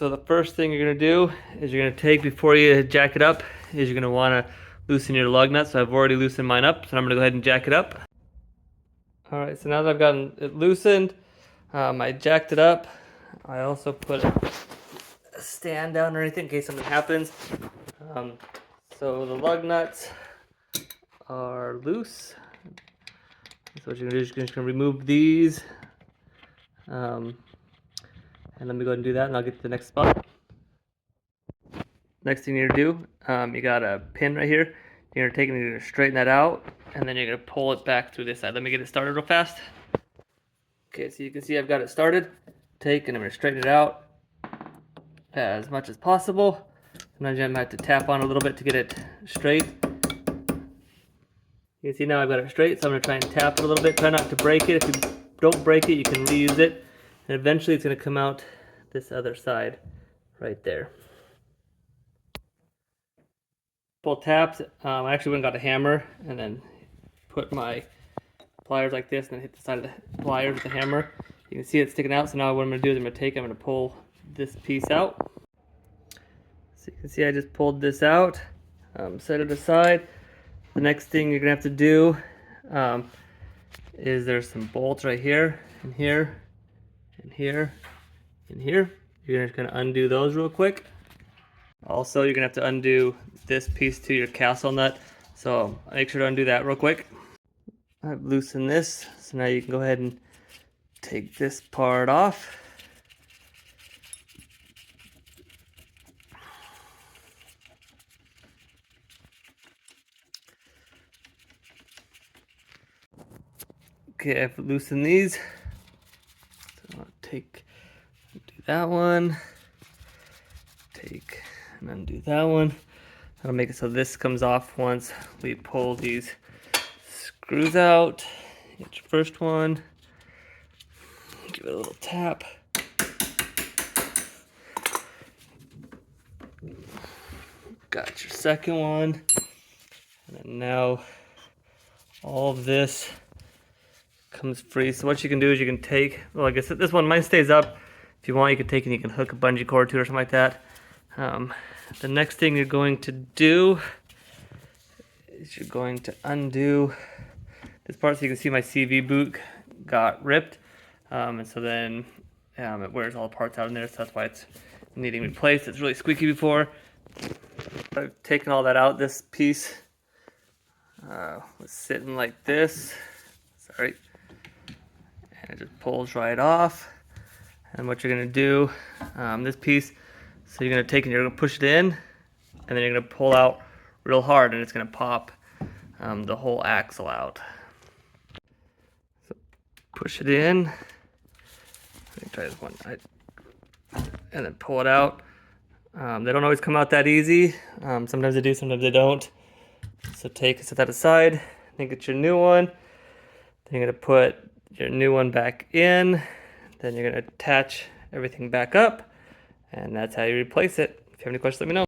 So the first thing you're gonna do is you're gonna take, before you jack it up, is you're gonna wanna loosen your lug nut. So I've already loosened mine up, so I'm gonna go ahead and jack it up. All right, so now that I've gotten it loosened, I jacked it up. I also put a stand down or anything in case something happens. So the lug nuts are loose. So what you're gonna do is you're just gonna remove these. And let me go ahead and do that, and I'll get to the next spot. Next thing you're gonna do, you got a pin right here. You're gonna take it and you're gonna straighten that out, and then you're gonna pull it back through this side. Let me get it started real fast. Okay, so you can see I've got it started. Take and I'm gonna straighten it out as much as possible. Sometimes you might have to tap on a little bit to get it straight. You can see now I've got it straight, so I'm gonna try and tap it a little bit. Try not to break it. If you don't break it, you can reuse it. And eventually it's gonna come out this other side right there. Pull taps. I actually went and got a hammer and then put my pliers like this and then hit the side of the pliers with the hammer. You can see it sticking out, so now what I'm gonna do is I'm gonna pull this piece out. So you can see I just pulled this out, set it aside. The next thing you're gonna have to do is there's some bolts right here, and here, and here, and here. You're just gonna undo those real quick. Also, you're gonna have to undo this piece to your castle nut, so make sure to undo that real quick. I've loosened this, so now you can go ahead and take this part off. Okay, I've loosened these. So I'll undo that one. Take and undo that one. That'll make it so this comes off once we pull these screws out. Get your first one. Give it a little tap. Got your second one. And then now all of this comes free. So what you can do is you can take, well, I guess this one, mine stays up. If you want, you can take and you can hook a bungee cord to it or something like that. The next thing you're going to do is you're going to undo this part. So you can see my CV boot got ripped. And so then it wears all the parts out in there. So that's why it's needing replaced. It's really squeaky before. I've taken all that out. This piece was sitting like this. Sorry. And it just pulls right off. And what you're gonna do, this piece, so you're gonna take and you're gonna push it in, and then you're gonna pull out real hard, and it's gonna pop the whole axle out. So push it in. Let me try this one. And then pull it out. They don't always come out that easy. Sometimes they do, sometimes they don't. So set that aside. Then get your new one. Then you're gonna put your new one back in. Then you're gonna attach everything back up, and that's how you replace it. If you have any questions, let me know.